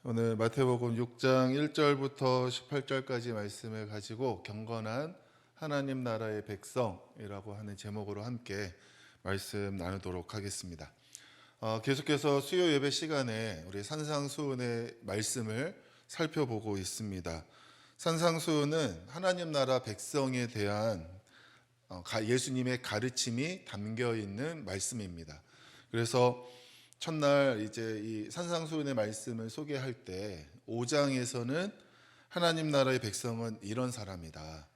오늘 마태복음 6장 1절부터 18절까지 말씀을 가지고 경건한 하나님 나라의 백성이라고 하는 제목으로 함께 말씀 나누도록 하겠습니다. 계속해서 수요 예배 시간에 우리 산상수훈의 말씀을 살펴보고 있습니다. 산상수훈은 하나님 나라 백성에 대한 예수님의 가르침이 담겨 있는 말씀입니다. 그래서 첫날 이제 이 산상수훈의 말씀을 소개할 때 5장에서는 하나님 나라의 백성은 이런 사람이다.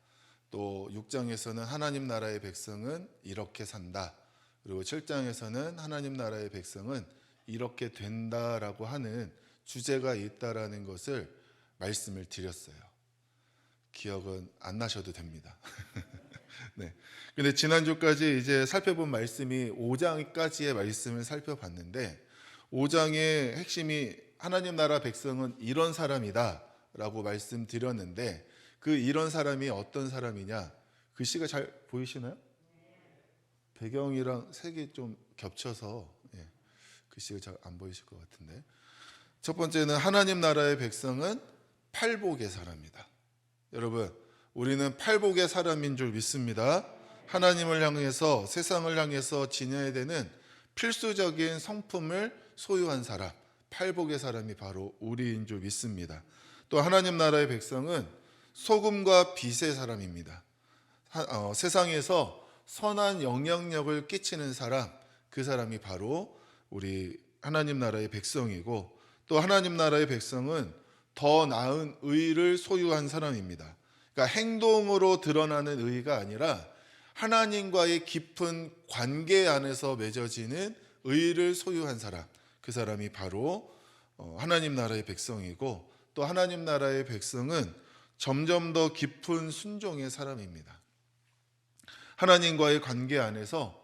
또 6장에서는 하나님 나라의 백성은 이렇게 산다. 그리고 7장에서는 하나님 나라의 백성은 이렇게 된다라고 하는 주제가 있다라는 것을 말씀을 드렸어요. 기억은 안 나셔도 됩니다. 네. 근데 지난주까지 이제 살펴본 말씀이 5장까지의 말씀을 살펴봤는데 5장의 핵심이 하나님 나라 백성은 이런 사람이다 라고 말씀드렸는데 그 이런 사람이 어떤 사람이냐, 글씨가 잘 보이시나요? 배경이랑 색이 좀 겹쳐서 글씨가 잘 안 보이실 것 같은데, 첫 번째는 하나님 나라의 백성은 팔복의 사람이다. 여러분, 우리는 팔복의 사람인 줄 믿습니다. 하나님을 향해서, 세상을 향해서 지녀야 되는 필수적인 성품을 소유한 사람, 팔복의 사람이 바로 우리인 줄 믿습니다. 또 하나님 나라의 백성은 소금과 빛의 사람입니다. 세상에서 선한 영향력을 끼치는 사람, 그 사람이 바로 우리 하나님 나라의 백성이고, 또 하나님 나라의 백성은 더 나은 의를 소유한 사람입니다. 그러니까 행동으로 드러나는 의가 아니라 하나님과의 깊은 관계 안에서 맺어지는 의를 소유한 사람, 그 사람이 바로 하나님 나라의 백성이고, 또 하나님 나라의 백성은 점점 더 깊은 순종의 사람입니다. 하나님과의 관계 안에서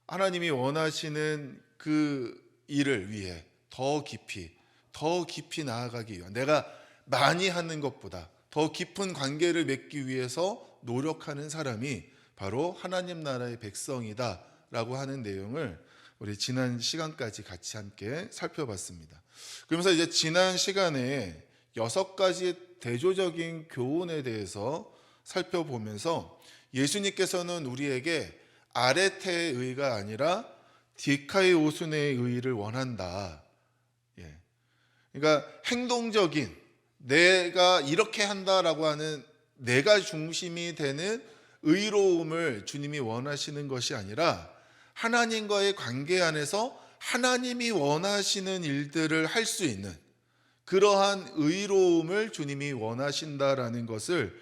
하나님이 원하시는 그 일을 위해 더 깊이 나아가기 위한, 내가 많이 하는 것보다 더 깊은 관계를 맺기 위해서 노력하는 사람이 바로 하나님 나라의 백성이다 라고 하는 내용을 우리 지난 시간까지 같이 함께 살펴봤습니다. 그러면서 이제 지난 시간에 6가지 대조적인 교훈에 대해서 살펴보면서 예수님께서는 우리에게 아레테의 의가 아니라 디카이오순의 의를 원한다. 그러니까 행동적인, 내가 이렇게 한다라고 하는 내가 중심이 되는 의로움을 주님이 원하시는 것이 아니라 하나님과의 관계 안에서 하나님이 원하시는 일들을 할 수 있는 그러한 의로움을 주님이 원하신다라는 것을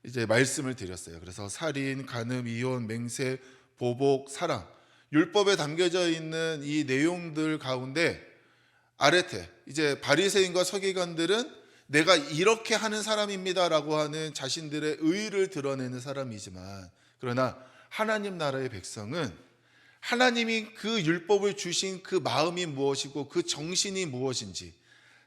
이제 말씀을 드렸어요. 그래서 살인, 간음, 이혼, 맹세, 보복, 사랑, 율법에 담겨져 있는 이 내용들 가운데 아레테, 이제 바리새인과 서기관들은 내가 이렇게 하는 사람입니다라고 하는 자신들의 의를 드러내는 사람이지만, 그러나 하나님 나라의 백성은 하나님이 그 율법을 주신 그 마음이 무엇이고 그 정신이 무엇인지,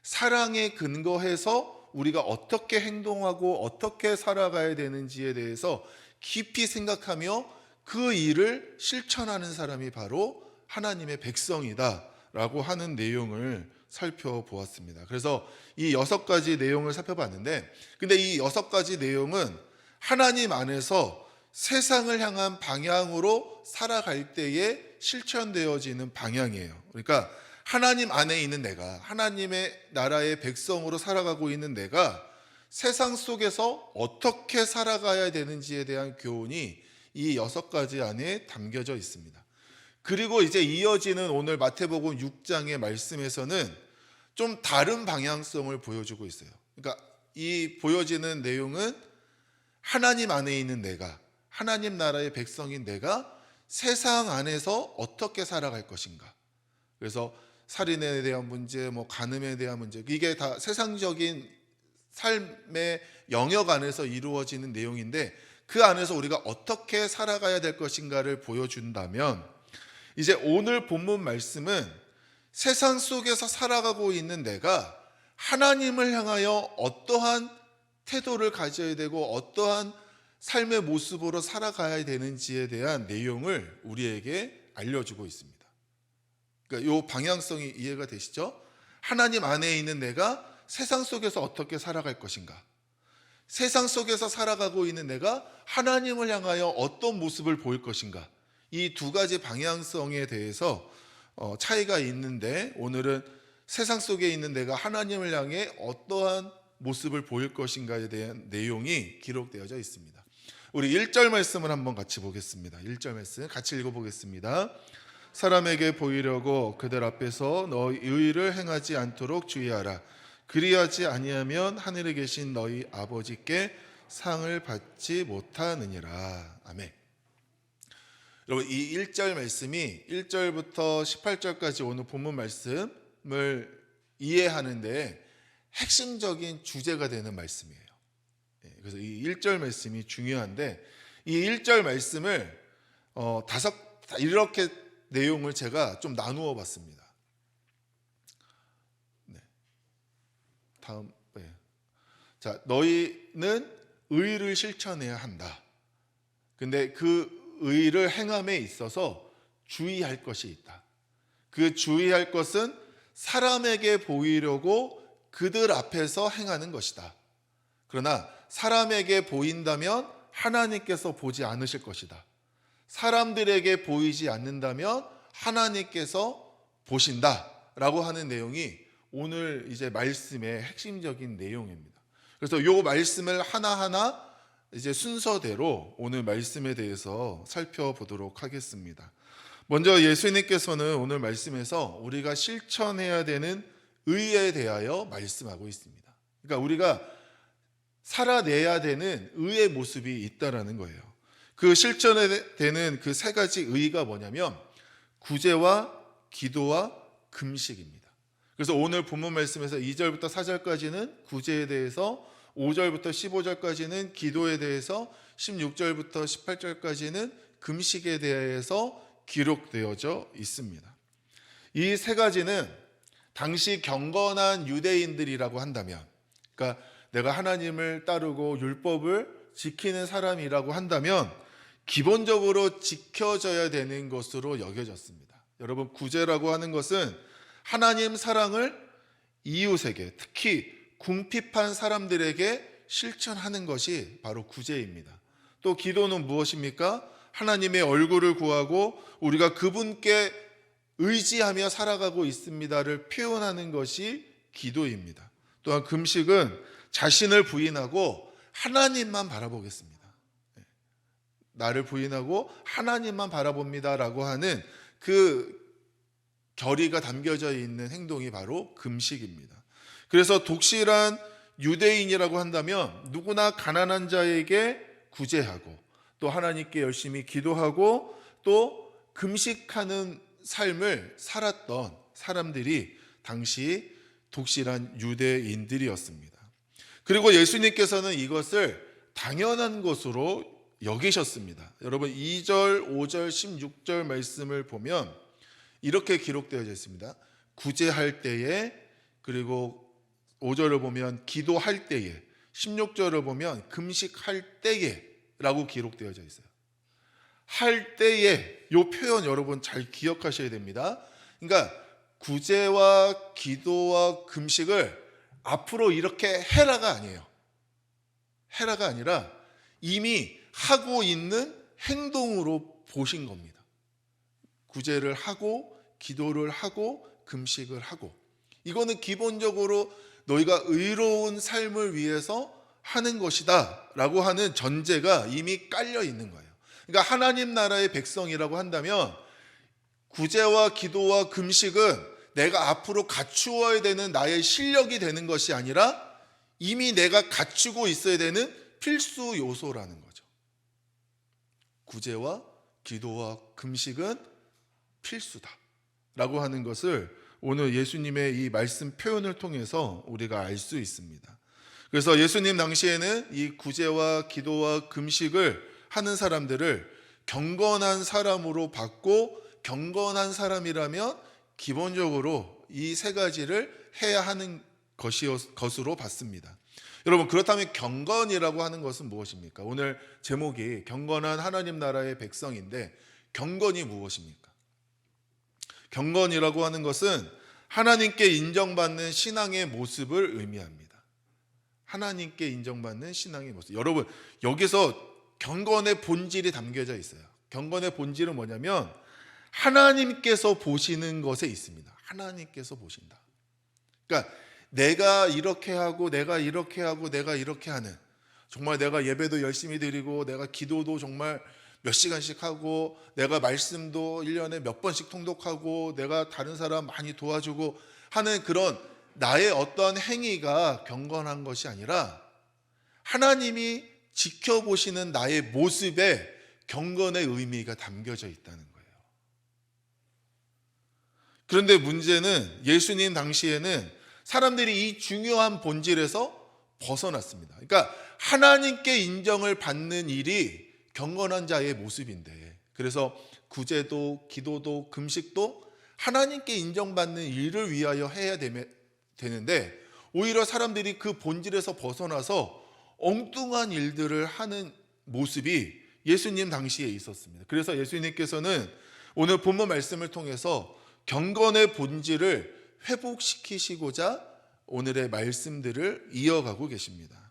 사랑에 근거해서 우리가 어떻게 행동하고 어떻게 살아가야 되는지에 대해서 깊이 생각하며 그 일을 실천하는 사람이 바로 하나님의 백성이다라고 하는 내용을 살펴보았습니다. 그래서 이 6가지 내용을 살펴봤는데, 근데 이 6가지 내용은 하나님 안에서 세상을 향한 방향으로 살아갈 때에 실천되어지는 방향이에요. 그러니까 하나님 안에 있는 내가, 하나님의 나라의 백성으로 살아가고 있는 내가 세상 속에서 어떻게 살아가야 되는지에 대한 교훈이 이 6가지 안에 담겨져 있습니다. 그리고 이제 이어지는 오늘 마태복음 6장의 말씀에서는 좀 다른 방향성을 보여주고 있어요. 그러니까 이 보여지는 내용은 하나님 안에 있는 내가, 하나님 나라의 백성인 내가 세상 안에서 어떻게 살아갈 것인가. 그래서 살인에 대한 문제, 간음에 대한 문제, 이게 다 세상적인 삶의 영역 안에서 이루어지는 내용인데, 그 안에서 우리가 어떻게 살아가야 될 것인가를 보여준다면, 이제 오늘 본문 말씀은 세상 속에서 살아가고 있는 내가 하나님을 향하여 어떠한 태도를 가져야 되고 어떠한 삶의 모습으로 살아가야 되는지에 대한 내용을 우리에게 알려주고 있습니다. 그러니까 이 방향성이 이해가 되시죠? 하나님 안에 있는 내가 세상 속에서 어떻게 살아갈 것인가? 세상 속에서 살아가고 있는 내가 하나님을 향하여 어떤 모습을 보일 것인가? 이 두 가지 방향성에 대해서 차이가 있는데, 오늘은 세상 속에 있는 내가 하나님을 향해 어떠한 모습을 보일 것인가에 대한 내용이 기록되어져 있습니다. 우리 1절 말씀을 한번 같이 보겠습니다. 1절 말씀 같이 읽어보겠습니다. 사람에게 보이려고 그들 앞에서 너희 의를 행하지 않도록 주의하라. 그리하지 아니하면 하늘에 계신 너희 아버지께 상을 받지 못하느니라. 아멘. 여러분, 이 1절 말씀이 1절부터 18절까지 오늘 본문 말씀을 이해하는데 핵심적인 주제가 되는 말씀이에요. 그래서 이 1절 말씀이 중요한데, 이 1절 말씀을 이렇게 내용을 제가 좀 나누어 봤습니다. 네. 다음, 네. 자, 너희는 의를 실천해야 한다. 근데 그 의를 행함에 있어서 주의할 것이 있다. 그 주의할 것은 사람에게 보이려고 그들 앞에서 행하는 것이다. 그러나 사람에게 보인다면 하나님께서 보지 않으실 것이다. 사람들에게 보이지 않는다면 하나님께서 보신다 라고 하는 내용이 오늘 이제 말씀의 핵심적인 내용입니다. 그래서 이 말씀을 하나하나 이제 순서대로 오늘 말씀에 대해서 살펴보도록 하겠습니다. 먼저 예수님께서는 오늘 말씀에서 우리가 실천해야 되는 의에 대하여 말씀하고 있습니다. 그러니까 우리가 살아내야 되는 의의 모습이 있다라는 거예요. 그 실천에 되는 그 세 가지 의가 뭐냐면 구제와 기도와 금식입니다. 그래서 오늘 본문 말씀에서 2절부터 4절까지는 구제에 대해서, 5절부터 15절까지는 기도에 대해서, 16절부터 18절까지는 금식에 대해서 기록되어져 있습니다. 이 세 가지는 당시 경건한 유대인들이라고 한다면, 그러니까 내가 하나님을 따르고 율법을 지키는 사람이라고 한다면 기본적으로 지켜져야 되는 것으로 여겨졌습니다. 여러분, 구제라고 하는 것은 하나님 사랑을 이웃에게, 특히 궁핍한 사람들에게 실천하는 것이 바로 구제입니다. 또 기도는 무엇입니까? 하나님의 얼굴을 구하고 우리가 그분께 의지하며 살아가고 있습니다를 표현하는 것이 기도입니다. 또한 금식은 자신을 부인하고 하나님만 바라보겠습니다. 나를 부인하고 하나님만 바라봅니다라고 하는 그 결의가 담겨져 있는 행동이 바로 금식입니다. 그래서 독실한 유대인이라고 한다면 누구나 가난한 자에게 구제하고 또 하나님께 열심히 기도하고 또 금식하는 삶을 살았던 사람들이 당시 독실한 유대인들이었습니다. 그리고 예수님께서는 이것을 당연한 것으로 여기셨습니다. 여러분, 2절, 5절, 16절 말씀을 보면 이렇게 기록되어 있습니다. 구제할 때에, 그리고 5절을 보면 기도할 때에, 16절을 보면 금식할 때에 라고 기록되어져 있어요. 할 때에, 이 표현 여러분 잘 기억하셔야 됩니다. 그러니까 구제와 기도와 금식을 앞으로 이렇게 해라가 아니에요. 해라가 아니라 이미 하고 있는 행동으로 보신 겁니다. 구제를 하고 기도를 하고 금식을 하고, 이거는 기본적으로 너희가 의로운 삶을 위해서 하는 것이다 라고 하는 전제가 이미 깔려 있는 거예요. 그러니까 하나님 나라의 백성이라고 한다면 구제와 기도와 금식은 내가 앞으로 갖추어야 되는 나의 실력이 되는 것이 아니라 이미 내가 갖추고 있어야 되는 필수 요소라는 거죠. 구제와 기도와 금식은 필수다 라고 하는 것을 오늘 예수님의 이 말씀 표현을 통해서 우리가 알 수 있습니다. 그래서 예수님 당시에는 이 구제와 기도와 금식을 하는 사람들을 경건한 사람으로 봤고, 경건한 사람이라면 기본적으로 이 세 가지를 해야 하는 것으로 봤습니다. 여러분, 그렇다면 경건이라고 하는 것은 무엇입니까? 오늘 제목이 경건한 하나님 나라의 백성인데 경건이 무엇입니까? 경건이라고 하는 것은 하나님께 인정받는 신앙의 모습을 의미합니다. 하나님께 인정받는 신앙의 모습. 여러분, 여기서 경건의 본질이 담겨져 있어요. 경건의 본질은 뭐냐면 하나님께서 보시는 것에 있습니다. 하나님께서 보신다. 그러니까 내가 이렇게 하고 내가 이렇게 하고 내가 이렇게 하는, 정말 내가 예배도 열심히 드리고 내가 기도도 정말 몇 시간씩 하고 내가 말씀도 1년에 몇 번씩 통독하고 내가 다른 사람 많이 도와주고 하는 그런 나의 어떤 행위가 경건한 것이 아니라 하나님이 지켜보시는 나의 모습에 경건의 의미가 담겨져 있다는 거예요. 그런데 문제는 예수님 당시에는 사람들이 이 중요한 본질에서 벗어났습니다. 그러니까 하나님께 인정을 받는 일이 경건한 자의 모습인데, 그래서 구제도 기도도 금식도 하나님께 인정받는 일을 위하여 해야 되는데 오히려 사람들이 그 본질에서 벗어나서 엉뚱한 일들을 하는 모습이 예수님 당시에 있었습니다. 그래서 예수님께서는 오늘 본문 말씀을 통해서 경건의 본질을 회복시키시고자 오늘의 말씀들을 이어가고 계십니다.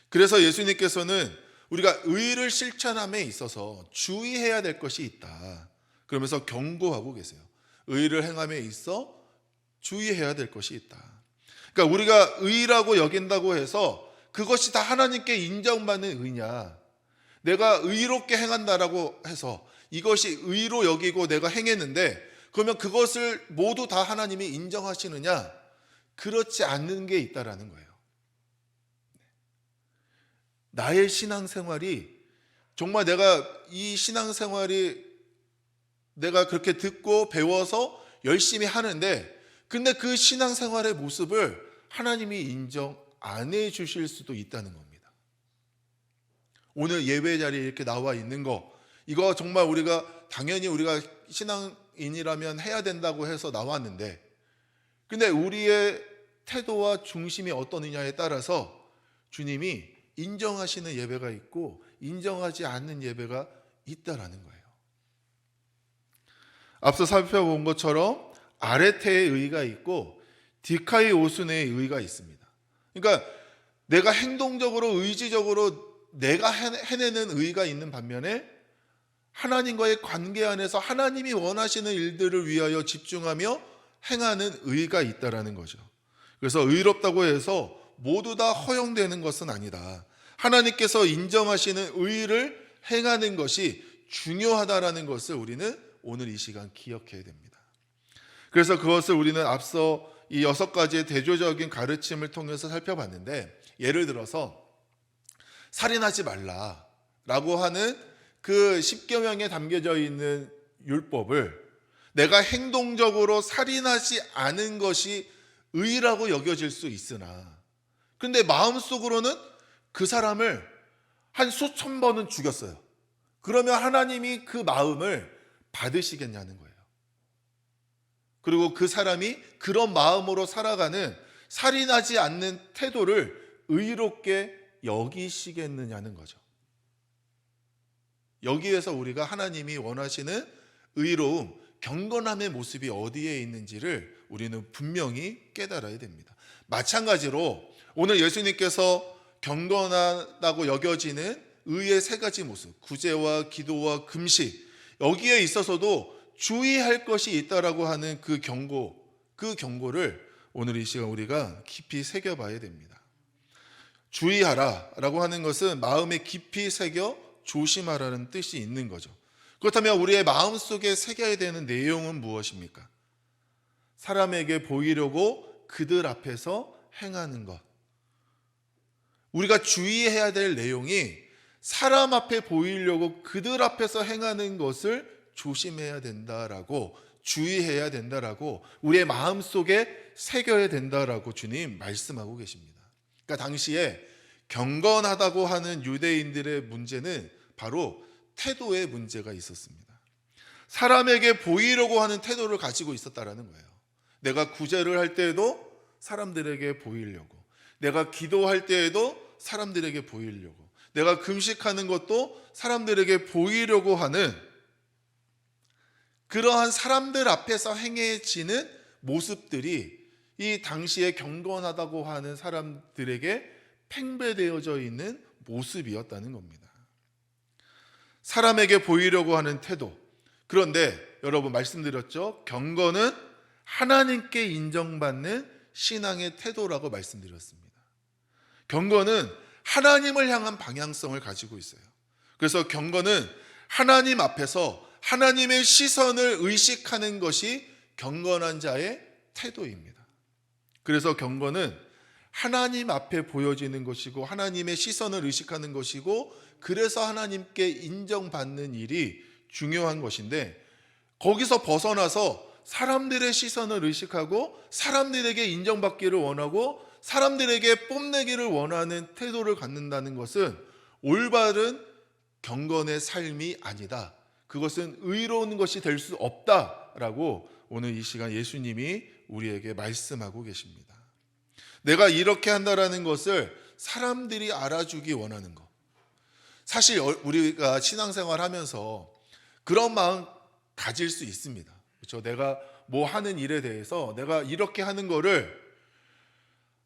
그래서 예수님께서는 우리가 의를 실천함에 있어서 주의해야 될 것이 있다, 그러면서 경고하고 계세요. 의를 행함에 있어 주의해야 될 것이 있다. 그러니까 우리가 의라고 여긴다고 해서 그것이 다 하나님께 인정받는 의냐, 내가 의롭게 행한다라고 해서 이것이 의로 여기고 내가 행했는데 그러면 그것을 모두 다 하나님이 인정하시느냐, 그렇지 않는 게 있다라는 거예요. 나의 신앙생활이 정말 내가 이 신앙생활이 내가 그렇게 듣고 배워서 열심히 하는데 근데 그 신앙생활의 모습을 하나님이 인정 안 해주실 수도 있다는 겁니다. 오늘 예배 자리에 이렇게 나와 있는 거, 이거 정말 당연히 우리가 신앙인이라면 해야 된다고 해서 나왔는데 근데 우리의 태도와 중심이 어떠느냐에 따라서 주님이 인정하시는 예배가 있고 인정하지 않는 예배가 있다라는 거예요. 앞서 살펴본 것처럼 아레테의 의가 있고 디카이오순의 의가 있습니다. 그러니까 내가 행동적으로 의지적으로 내가 해내는 의가 있는 반면에 하나님과의 관계 안에서 하나님이 원하시는 일들을 위하여 집중하며 행하는 의가 있다라는 거죠. 그래서 의롭다고 해서 모두 다 허용되는 것은 아니다. 하나님께서 인정하시는 의를 행하는 것이 중요하다라는 것을 우리는 오늘 이 시간 기억해야 됩니다. 그래서 그것을 우리는 앞서 이 6가지의 대조적인 가르침을 통해서 살펴봤는데, 예를 들어서 살인하지 말라라고 하는 그 10계명에 담겨져 있는 율법을 내가 행동적으로 살인하지 않은 것이 의라고 여겨질 수 있으나 근데 마음속으로는 그 사람을 한 수천 번은 죽였어요. 그러면 하나님이 그 마음을 받으시겠냐는 거예요. 그리고 그 사람이 그런 마음으로 살아가는 살인하지 않는 태도를 의롭게 여기시겠느냐는 거죠. 여기에서 우리가 하나님이 원하시는 의로움, 경건함의 모습이 어디에 있는지를 우리는 분명히 깨달아야 됩니다. 마찬가지로 오늘 예수님께서 경건하다고 여겨지는 의의 3가지 모습, 구제와 기도와 금식, 여기에 있어서도 주의할 것이 있다라고 하는 그 경고를 오늘 이 시간 우리가 깊이 새겨봐야 됩니다. 주의하라라고 하는 것은 마음에 깊이 새겨 조심하라는 뜻이 있는 거죠. 그렇다면 우리의 마음속에 새겨야 되는 내용은 무엇입니까? 사람에게 보이려고 그들 앞에서 행하는 것. 우리가 주의해야 될 내용이 사람 앞에 보이려고 그들 앞에서 행하는 것을 조심해야 된다라고, 주의해야 된다라고, 우리의 마음속에 새겨야 된다라고 주님 말씀하고 계십니다. 그러니까 당시에 경건하다고 하는 유대인들의 문제는 바로 태도의 문제가 있었습니다. 사람에게 보이려고 하는 태도를 가지고 있었다라는 거예요. 내가 구제를 할 때에도 사람들에게 보이려고, 내가 기도할 때에도 사람들에게 보이려고, 내가 금식하는 것도 사람들에게 보이려고 하는 그러한 사람들 앞에서 행해지는 모습들이 이 당시에 경건하다고 하는 사람들에게 팽배되어져 있는 모습이었다는 겁니다. 사람에게 보이려고 하는 태도. 그런데 여러분 말씀드렸죠? 경건은 하나님께 인정받는 신앙의 태도라고 말씀드렸습니다. 경건은 하나님을 향한 방향성을 가지고 있어요. 그래서 경건은 하나님 앞에서 하나님의 시선을 의식하는 것이 경건한 자의 태도입니다. 그래서 경건은 하나님 앞에 보여지는 것이고 하나님의 시선을 의식하는 것이고 그래서 하나님께 인정받는 일이 중요한 것인데 거기서 벗어나서 사람들의 시선을 의식하고 사람들에게 인정받기를 원하고 사람들에게 뽐내기를 원하는 태도를 갖는다는 것은 올바른 경건의 삶이 아니다. 그것은 의로운 것이 될 수 없다라고 오늘 이 시간 예수님이 우리에게 말씀하고 계십니다. 내가 이렇게 한다라는 것을 사람들이 알아주기 원하는 것. 사실 우리가 신앙생활 하면서 그런 마음 가질 수 있습니다. 그렇죠? 내가 뭐 하는 일에 대해서 내가 이렇게 하는 거를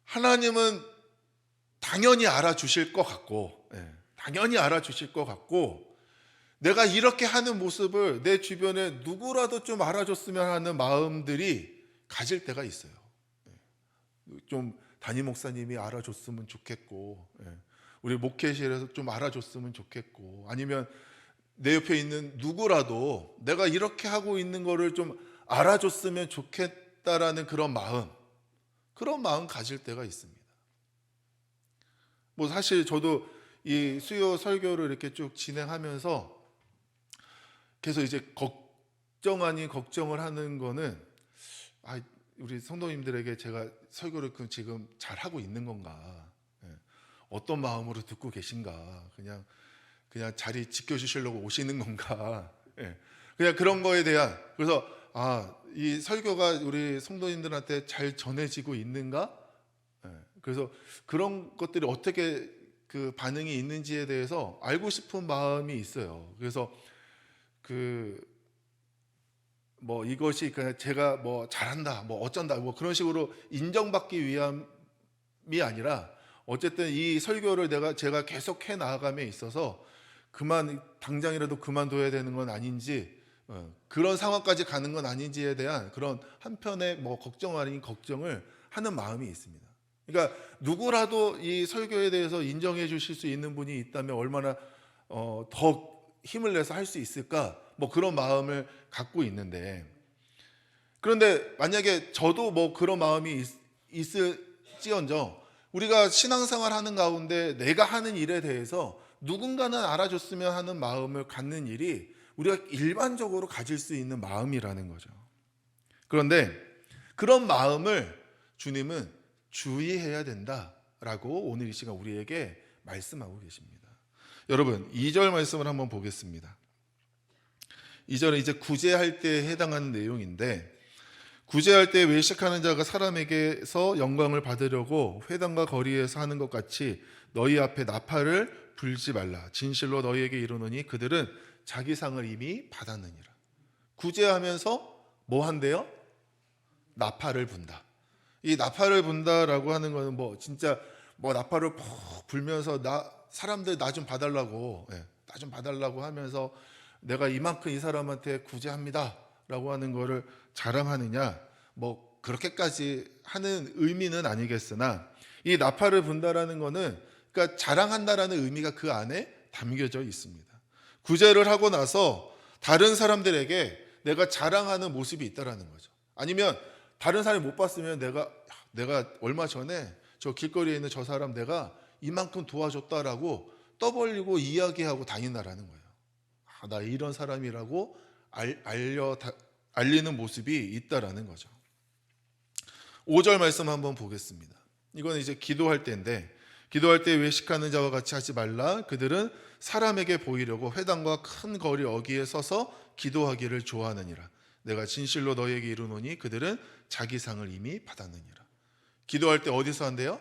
하나님은 당연히 알아주실 것 같고, 당연히 알아주실 것 같고, 내가 이렇게 하는 모습을 내 주변에 누구라도 좀 알아줬으면 하는 마음들이 가질 때가 있어요. 좀 담임 목사님이 알아줬으면 좋겠고, 우리 목회실에서 좀 알아줬으면 좋겠고, 아니면 내 옆에 있는 누구라도 내가 이렇게 하고 있는 거를 좀 알아줬으면 좋겠다라는 그런 마음 가질 때가 있습니다. 뭐 사실 저도 이 수요 설교를 이렇게 쭉 진행하면서 계속 이제 걱정 아닌 걱정을 하는 거는 우리 성도님들에게 제가 설교를 지금 잘 하고 있는 건가? 어떤 마음으로 듣고 계신가? 그냥 자리 지켜주시려고 오시는 건가? 그냥 그런 거에 대한 그래서 이 설교가 우리 성도님들한테 잘 전해지고 있는가? 그래서 그런 것들이 어떻게 그 반응이 있는지에 대해서 알고 싶은 마음이 있어요. 그래서 뭐 이것이 그냥 제가 뭐 잘한다, 뭐 어쩐다, 뭐 그런 식으로 인정받기 위함이 아니라 어쨌든 이 설교를 제가 계속 해 나아감에 있어서 당장이라도 그만둬야 되는 건 아닌지 그런 상황까지 가는 건 아닌지에 대한 그런 한편의 뭐 걱정 아닌 걱정을 하는 마음이 있습니다. 그러니까 누구라도 이 설교에 대해서 인정해 주실 수 있는 분이 있다면 얼마나 더 힘을 내서 할 수 있을까? 뭐 그런 마음을 갖고 있는데 그런데 만약에 저도 뭐 그런 마음이 있을지언정 우리가 신앙생활 하는 가운데 내가 하는 일에 대해서 누군가는 알아줬으면 하는 마음을 갖는 일이 우리가 일반적으로 가질 수 있는 마음이라는 거죠. 그런데 그런 마음을 주님은 주의해야 된다라고 오늘 이 시간 우리에게 말씀하고 계십니다. 여러분 2절 말씀을 한번 보겠습니다. 2절은 이제 구제할 때에 해당하는 내용인데 구제할 때 외식하는 자가 사람에게서 영광을 받으려고 회당과 거리에서 하는 것 같이 너희 앞에 나팔을 불지 말라. 진실로 너희에게 이르노니 그들은 자기 상을 이미 받았느니라. 구제하면서 뭐 한대요? 나팔을 분다. 이 나팔을 분다라고 하는 거는 뭐 진짜 뭐 나팔을 푹 불면서 사람들 나 좀 봐달라고 나 좀 봐달라고 하면서 내가 이만큼 이 사람한테 구제합니다 라고 하는 거를 자랑하느냐 뭐 그렇게까지 하는 의미는 아니겠으나 이 나팔을 분다라는 거는 그러니까 자랑한다라는 의미가 그 안에 담겨져 있습니다. 구제를 하고 나서 다른 사람들에게 내가 자랑하는 모습이 있다라는 거죠. 아니면 다른 사람이 못 봤으면 내가 얼마 전에 저 길거리에 있는 저 사람 내가 이만큼 도와줬다라고 떠벌리고 이야기하고 다닌다라는 거예요. 나 이런 사람이라고 알리는 모습이 있다라는 거죠. 5절 말씀 한번 보겠습니다. 이건 이제 기도할 때인데 기도할 때 외식하는 자와 같이 하지 말라. 그들은 사람에게 보이려고 회당과 큰 거리 어귀에 서서 기도하기를 좋아하느니라. 내가 진실로 너희에게 이르노니 그들은 자기 상을 이미 받았느니라. 기도할 때 어디서 한대요?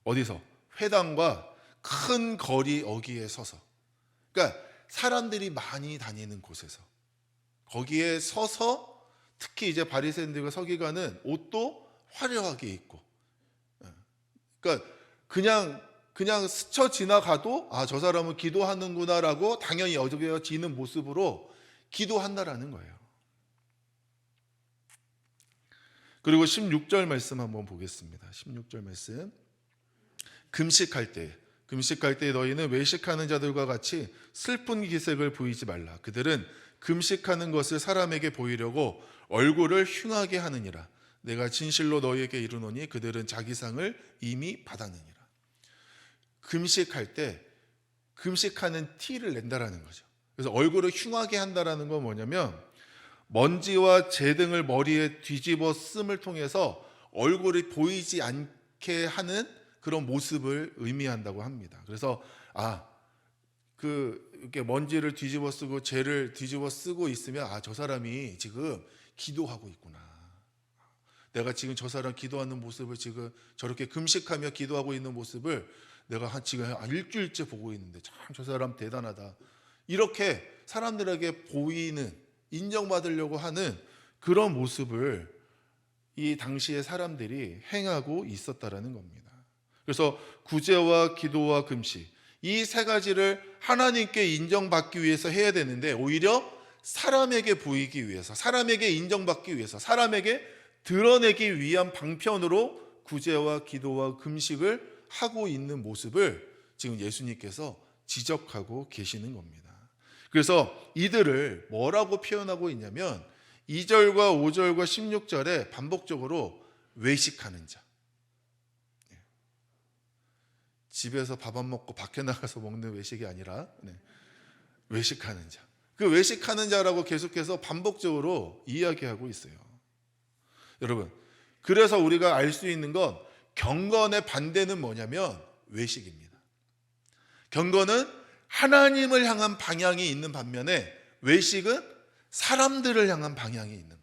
어디서? 회당과 큰 거리 어귀에 서서. 그러니까 사람들이 많이 다니는 곳에서 거기에 서서 특히 이제 바리새인들과 서기관은 옷도 화려하게 입고, 그러니까 그냥 스쳐 지나가도 저 사람은 기도하는구나라고 당연히 여겨지는 모습으로 기도한다라는 거예요. 그리고 16절 말씀 한번 보겠습니다. 16절 말씀. 금식할 때 너희는 외식하는 자들과 같이 슬픈 기색을 보이지 말라. 그들은 금식하는 것을 사람에게 보이려고 얼굴을 흉하게 하느니라. 내가 진실로 너희에게 이르노니 그들은 자기 상을 이미 받았느니라. 금식할 때 금식하는 티를 낸다라는 거죠. 그래서 얼굴을 흉하게 한다라는 건 뭐냐면 먼지와 재 등을 머리에 뒤집어 쓴을 통해서 얼굴이 보이지 않게 하는 그런 모습을 의미한다고 합니다. 그래서 이렇게 먼지를 뒤집어 쓰고 재를 뒤집어 쓰고 있으면 저 사람이 지금 기도하고 있구나. 내가 지금 저 사람 기도하는 모습을 지금 저렇게 금식하며 기도하고 있는 모습을 내가 지금 일주일째 보고 있는데 참 저 사람 대단하다. 이렇게 사람들에게 보이는, 인정받으려고 하는 그런 모습을 이 당시의 사람들이 행하고 있었다라는 겁니다. 그래서 구제와 기도와 금식, 이 세 가지를 하나님께 인정받기 위해서 해야 되는데 오히려 사람에게 보이기 위해서, 사람에게 인정받기 위해서, 사람에게 드러내기 위한 방편으로 구제와 기도와 금식을 하고 있는 모습을 지금 예수님께서 지적하고 계시는 겁니다. 그래서 이들을 뭐라고 표현하고 있냐면 2절과 5절과 16절에 반복적으로 외식하는 자, 집에서 밥 안 먹고 밖에 나가서 먹는 외식이 아니라 외식하는 자, 그 외식하는 자라고 계속해서 반복적으로 이야기하고 있어요. 여러분, 그래서 우리가 알 수 있는 건 경건의 반대는 뭐냐면 외식입니다. 경건은 하나님을 향한 방향이 있는 반면에 외식은 사람들을 향한 방향이 있는 거예요.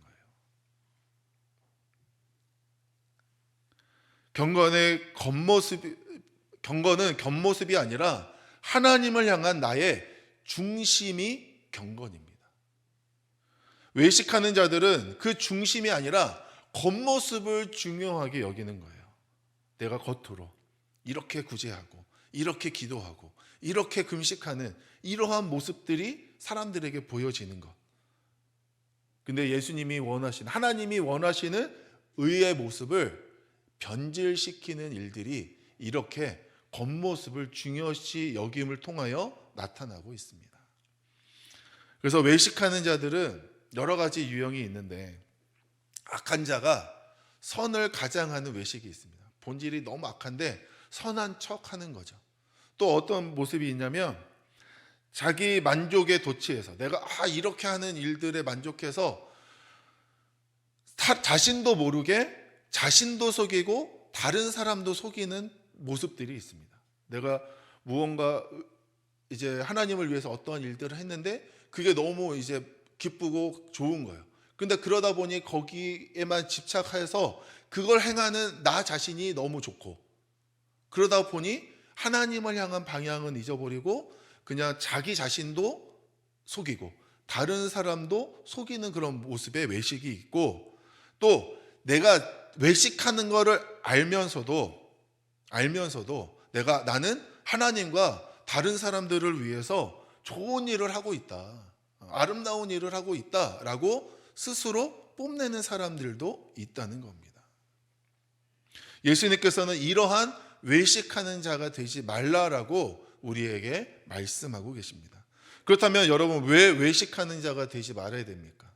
경건은 겉모습이 아니라 하나님을 향한 나의 중심이 경건입니다. 외식하는 자들은 그 중심이 아니라 겉모습을 중요하게 여기는 거예요. 내가 겉으로 이렇게 구제하고 이렇게 기도하고 이렇게 금식하는 이러한 모습들이 사람들에게 보여지는 것. 근데 하나님이 원하시는 의의 모습을 변질시키는 일들이 이렇게 겉모습을 중요시 여김을 통하여 나타나고 있습니다. 그래서 외식하는 자들은 여러 가지 유형이 있는데 악한 자가 선을 가장하는 외식이 있습니다. 본질이 너무 악한데 선한 척하는 거죠. 또 어떤 모습이 있냐면 자기 만족에 도취해서 내가 이렇게 하는 일들에 만족해서 자신도 모르게 자신도 속이고 다른 사람도 속이는 모습들이 있습니다. 내가 무언가 이제 하나님을 위해서 어떠한 일들을 했는데 그게 너무 이제 기쁘고 좋은 거예요. 근데 그러다 보니 거기에만 집착해서 그걸 행하는 나 자신이 너무 좋고, 그러다 보니 하나님을 향한 방향은 잊어버리고 그냥 자기 자신도 속이고 다른 사람도 속이는 그런 모습의 외식이 있고, 또 내가 외식하는 거를 알면서도 나는 하나님과 다른 사람들을 위해서 좋은 일을 하고 있다, 아름다운 일을 하고 있다라고 스스로 뽐내는 사람들도 있다는 겁니다. 예수님께서는 이러한 외식하는 자가 되지 말라라고 우리에게 말씀하고 계십니다. 그렇다면 여러분, 왜 외식하는 자가 되지 말아야 됩니까?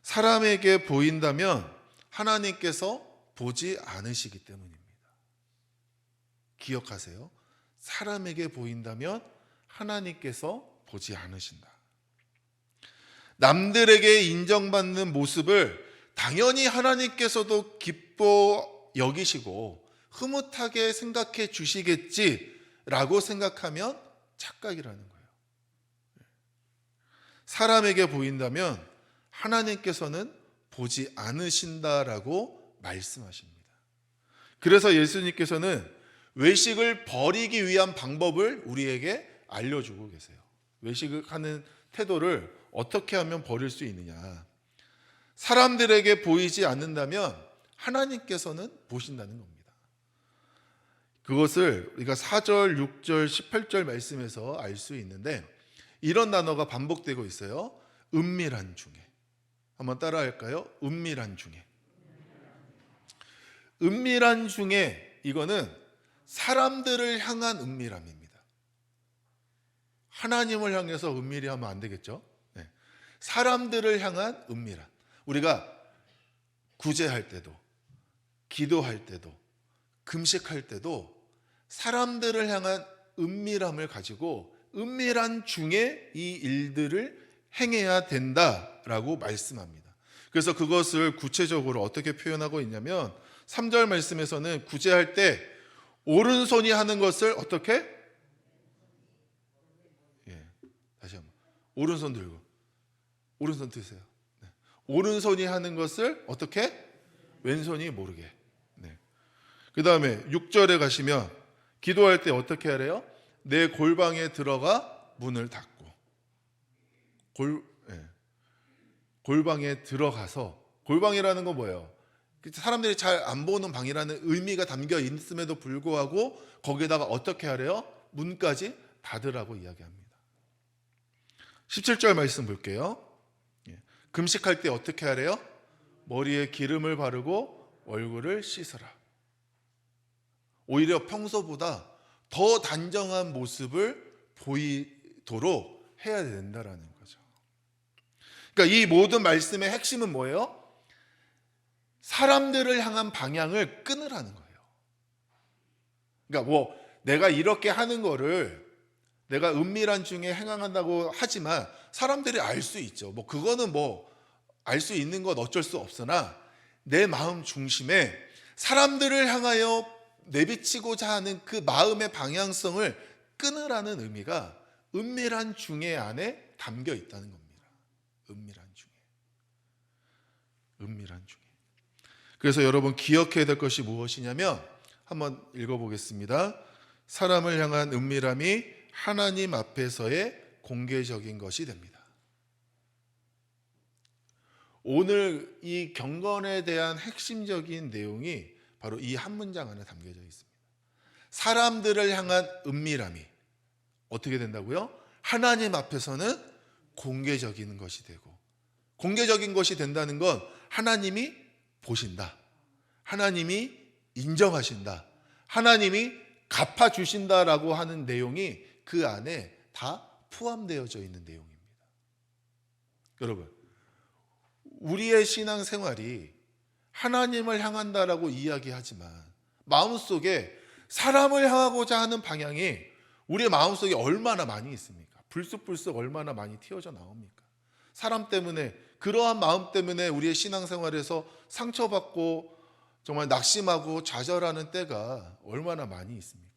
사람에게 보인다면 하나님께서 보지 않으시기 때문입니다. 기억하세요. 사람에게 보인다면 하나님께서 보지 않으신다. 남들에게 인정받는 모습을 당연히 하나님께서도 기뻐 여기시고 흐뭇하게 생각해 주시겠지라고 생각하면 착각이라는 거예요. 사람에게 보인다면 하나님께서는 보지 않으신다라고 말씀하십니다. 그래서 예수님께서는 외식을 버리기 위한 방법을 우리에게 알려주고 계세요. 외식을 하는 태도를 어떻게 하면 버릴 수 있느냐. 사람들에게 보이지 않는다면 하나님께서는 보신다는 겁니다. 그것을 우리가 4절, 6절, 18절 말씀에서 알 수 있는데 이런 단어가 반복되고 있어요. 은밀한 중에. 한번 따라 할까요? 은밀한 중에. 은밀한 중에, 이거는 사람들을 향한 은밀함입니다. 하나님을 향해서 은밀히 하면 안 되겠죠? 네. 사람들을 향한 은밀함. 우리가 구제할 때도, 기도할 때도, 금식할 때도 사람들을 향한 은밀함을 가지고 은밀한 중에 이 일들을 행해야 된다라고 말씀합니다. 그래서 그것을 구체적으로 어떻게 표현하고 있냐면 3절 말씀에서는 구제할 때 오른손이 하는 것을 어떻게? 다시 한번. 오른손 들고. 오른손 드세요. 네. 오른손이 하는 것을 어떻게? 왼손이 모르게. 네. 그 다음에 6절에 가시면 기도할 때 어떻게 하래요? 내 골방에 들어가 문을 닫고. 골방에 들어가서, 골방이라는 건 뭐예요? 사람들이 잘 안 보는 방이라는 의미가 담겨 있음에도 불구하고 거기에다가 어떻게 하래요? 문까지 닫으라고 이야기합니다. 17절 말씀 볼게요. 금식할 때 어떻게 하래요? 머리에 기름을 바르고 얼굴을 씻으라. 오히려 평소보다 더 단정한 모습을 보이도록 해야 된다라는 거죠. 그러니까 이 모든 말씀의 핵심은 뭐예요? 사람들을 향한 방향을 끊으라는 거예요. 그러니까 내가 이렇게 하는 거를 내가 은밀한 중에 행한다고 하지만 사람들이 알 수 있죠. 그거는 알 수 있는 건 어쩔 수 없으나 내 마음 중심에 사람들을 향하여 내비치고자 하는 그 마음의 방향성을 끊으라는 의미가 은밀한 중에 안에 담겨 있다는 겁니다. 은밀한 중에. 은밀한 중에. 그래서 여러분 기억해야 될 것이 무엇이냐면 한번 읽어보겠습니다. 사람을 향한 은밀함이 하나님 앞에서의 공개적인 것이 됩니다. 오늘 이 경건에 대한 핵심적인 내용이 바로 이 한 문장 안에 담겨져 있습니다. 사람들을 향한 은밀함이 어떻게 된다고요? 하나님 앞에서는 공개적인 것이 되고, 공개적인 것이 된다는 건 하나님이 보신다, 하나님이 인정하신다, 하나님이 갚아주신다라고 하는 내용이 그 안에 다 포함되어져 있는 내용입니다. 여러분, 우리의 신앙생활이 하나님을 향한다라고 이야기하지만 마음속에 사람을 향하고자 하는 방향이 우리의 마음속에 얼마나 많이 있습니까? 불쑥불쑥 얼마나 많이 튀어져 나옵니까? 사람 때문에, 그러한 마음 때문에 우리의 신앙생활에서 상처받고 정말 낙심하고 좌절하는 때가 얼마나 많이 있습니까?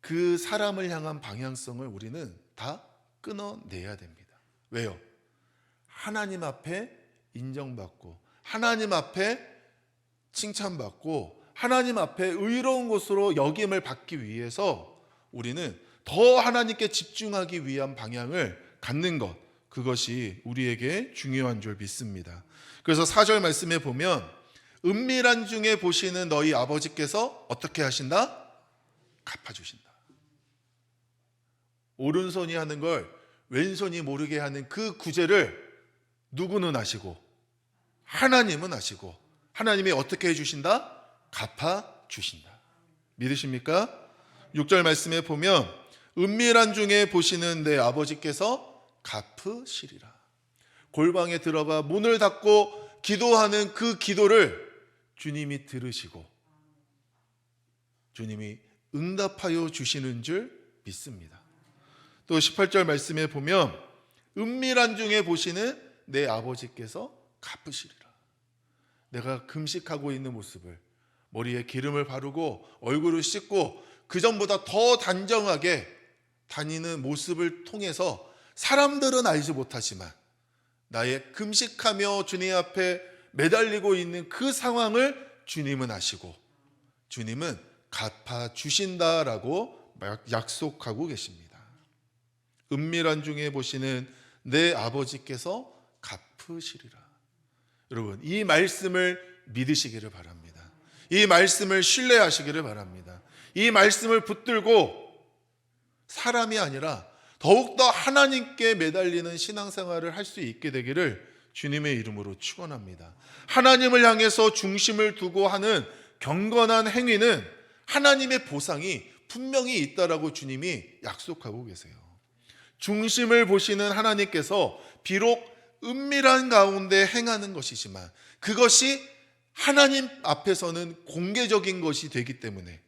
그 사람을 향한 방향성을 우리는 다 끊어내야 됩니다. 왜요? 하나님 앞에 인정받고, 하나님 앞에 칭찬받고, 하나님 앞에 의로운 것으로 여김을 받기 위해서 우리는 더 하나님께 집중하기 위한 방향을 갖는 것, 그것이 우리에게 중요한 줄 믿습니다. 그래서 4절 말씀에 보면 은밀한 중에 보시는 너희 아버지께서 어떻게 하신다? 갚아주신다. 오른손이 하는 걸 왼손이 모르게 하는 그 구제를 누구는 아시고 하나님은 아시고, 하나님이 어떻게 해주신다? 갚아주신다. 믿으십니까? 6절 말씀에 보면 은밀한 중에 보시는 내 아버지께서 갚으시리라. 골방에 들어가 문을 닫고 기도하는 그 기도를 주님이 들으시고 주님이 응답하여 주시는 줄 믿습니다. 또 18절 말씀에 보면 은밀한 중에 보시는 내 아버지께서 갚으시리라. 내가 금식하고 있는 모습을, 머리에 기름을 바르고 얼굴을 씻고 그 전보다 더 단정하게 다니는 모습을 통해서 사람들은 알지 못하지만 나의 금식하며 주님 앞에 매달리고 있는 그 상황을 주님은 아시고 주님은 갚아주신다라고 약속하고 계십니다. 은밀한 중에 보시는 내 아버지께서 갚으시리라. 여러분, 이 말씀을 믿으시기를 바랍니다. 이 말씀을 신뢰하시기를 바랍니다. 이 말씀을 붙들고 사람이 아니라 더욱더 하나님께 매달리는 신앙생활을 할 수 있게 되기를 주님의 이름으로 축원합니다. 하나님을 향해서 중심을 두고 하는 경건한 행위는 하나님의 보상이 분명히 있다라고 주님이 약속하고 계세요. 중심을 보시는 하나님께서 비록 은밀한 가운데 행하는 것이지만 그것이 하나님 앞에서는 공개적인 것이 되기 때문에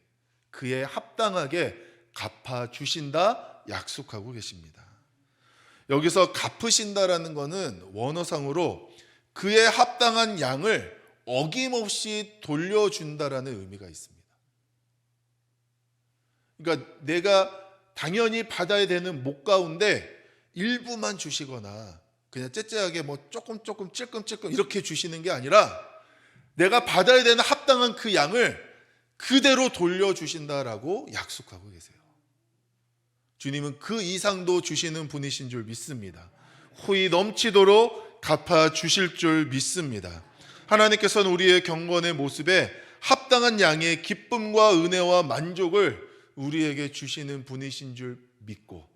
그에 합당하게 갚아주신다 약속하고 계십니다. 여기서 갚으신다라는 것은 원어상으로 그에 합당한 양을 어김없이 돌려준다라는 의미가 있습니다. 그러니까 내가 당연히 받아야 되는 목 가운데 일부만 주시거나 그냥 째째하게 뭐 조금 찔끔찔끔 이렇게 주시는 게 아니라 내가 받아야 되는 합당한 그 양을 그대로 돌려주신다라고 약속하고 계세요. 주님은 그 이상도 주시는 분이신 줄 믿습니다. 후히 넘치도록 갚아주실 줄 믿습니다. 하나님께서는 우리의 경건의 모습에 합당한 양의 기쁨과 은혜와 만족을 우리에게 주시는 분이신 줄 믿고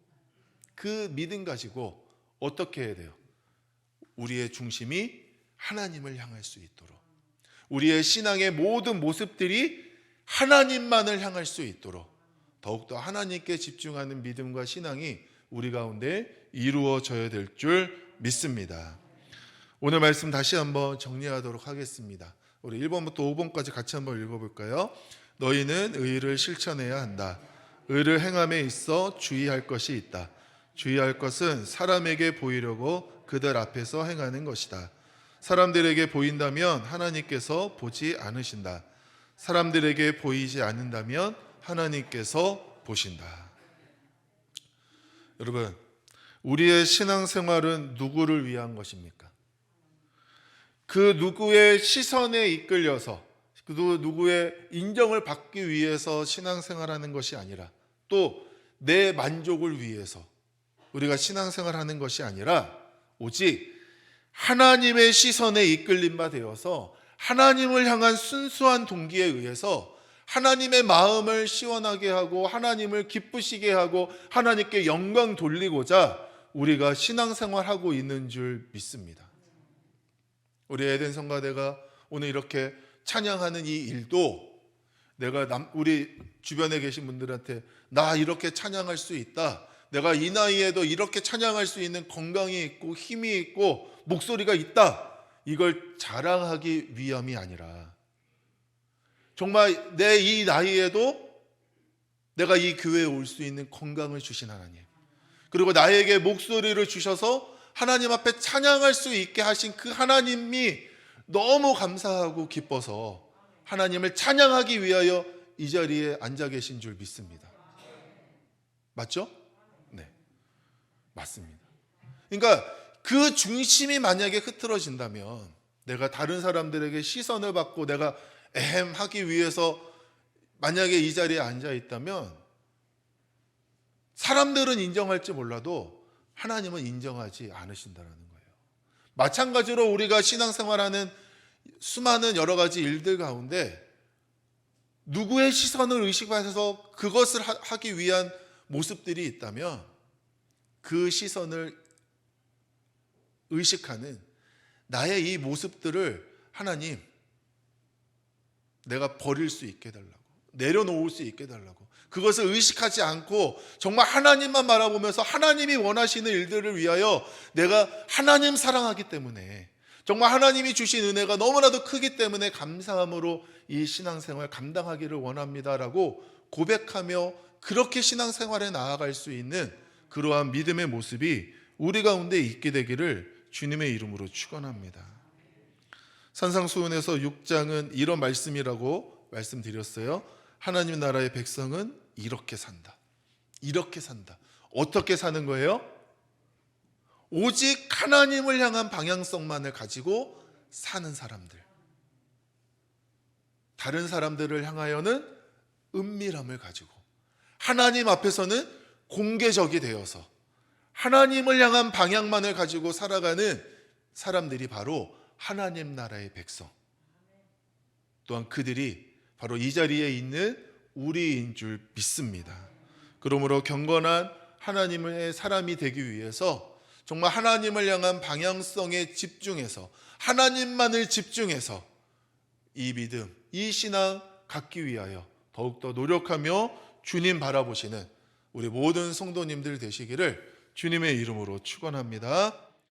그 믿음 가지고 어떻게 해야 돼요? 우리의 중심이 하나님을 향할 수 있도록 우리의 신앙의 모든 모습들이 하나님만을 향할 수 있도록 더욱더 하나님께 집중하는 믿음과 신앙이 우리 가운데 이루어져야 될 줄 믿습니다. 오늘 말씀 다시 한번 정리하도록 하겠습니다. 우리 1번부터 5번까지 같이 한번 읽어볼까요? 너희는 의를 실천해야 한다. 의를 행함에 있어 주의할 것이 있다. 주의할 것은 사람에게 보이려고 그들 앞에서 행하는 것이다. 사람들에게 보인다면 하나님께서 보지 않으신다. 사람들에게 보이지 않는다면 하나님께서 보신다. 여러분, 우리의 신앙생활은 누구를 위한 것입니까? 그 누구의 시선에 이끌려서 그 누구의 인정을 받기 위해서 신앙생활하는 것이 아니라 또 내 만족을 위해서 우리가 신앙생활하는 것이 아니라 오직 하나님의 시선에 이끌림 바 되어서 하나님을 향한 순수한 동기에 의해서 하나님의 마음을 시원하게 하고 하나님을 기쁘시게 하고 하나님께 영광 돌리고자 우리가 신앙생활하고 있는 줄 믿습니다. 우리 에덴 성가대가 오늘 이렇게 찬양하는 이 일도 내가 우리 주변에 계신 분들한테 나 이렇게 찬양할 수 있다. 내가 이 나이에도 이렇게 찬양할 수 있는 건강이 있고 힘이 있고 목소리가 있다. 이걸 자랑하기 위함이 아니라 정말 내 이 나이에도 내가 이 교회에 올 수 있는 건강을 주신 하나님, 그리고 나에게 목소리를 주셔서 하나님 앞에 찬양할 수 있게 하신 그 하나님이 너무 감사하고 기뻐서 하나님을 찬양하기 위하여 이 자리에 앉아 계신 줄 믿습니다. 맞죠? 네, 맞습니다. 그러니까 그 중심이 만약에 흐트러진다면 내가 다른 사람들에게 시선을 받고 내가 하기 위해서 만약에 이 자리에 앉아 있다면 사람들은 인정할지 몰라도 하나님은 인정하지 않으신다는 거예요. 마찬가지로 우리가 신앙생활하는 수많은 여러 가지 일들 가운데 누구의 시선을 의식해서 그것을 하기 위한 모습들이 있다면 그 시선을 의식하는 나의 이 모습들을 하나님 내가 버릴 수 있게 해달라고, 내려놓을 수 있게 해달라고, 그것을 의식하지 않고 정말 하나님만 바라보면서 하나님이 원하시는 일들을 위하여 내가 하나님 사랑하기 때문에 정말 하나님이 주신 은혜가 너무나도 크기 때문에 감사함으로 이 신앙생활 감당하기를 원합니다라고 고백하며 그렇게 신앙생활에 나아갈 수 있는 그러한 믿음의 모습이 우리 가운데 있게 되기를 주님의 이름으로 축원합니다. 산상수훈에서 6장은 이런 말씀이라고 말씀드렸어요. 하나님 나라의 백성은 이렇게 산다. 이렇게 산다. 어떻게 사는 거예요? 오직 하나님을 향한 방향성만을 가지고 사는 사람들. 다른 사람들을 향하여는 은밀함을 가지고 하나님 앞에서는 공개적이 되어서 하나님을 향한 방향만을 가지고 살아가는 사람들이 바로 하나님 나라의 백성, 또한 그들이 바로 이 자리에 있는 우리인 줄 믿습니다. 그러므로 경건한 하나님의 사람이 되기 위해서 정말 하나님을 향한 방향성에 집중해서, 하나님만을 집중해서 이 믿음, 이 신앙 갖기 위하여 더욱더 노력하며 주님 바라보시는 우리 모든 성도님들 되시기를 주님의 이름으로 축원합니다.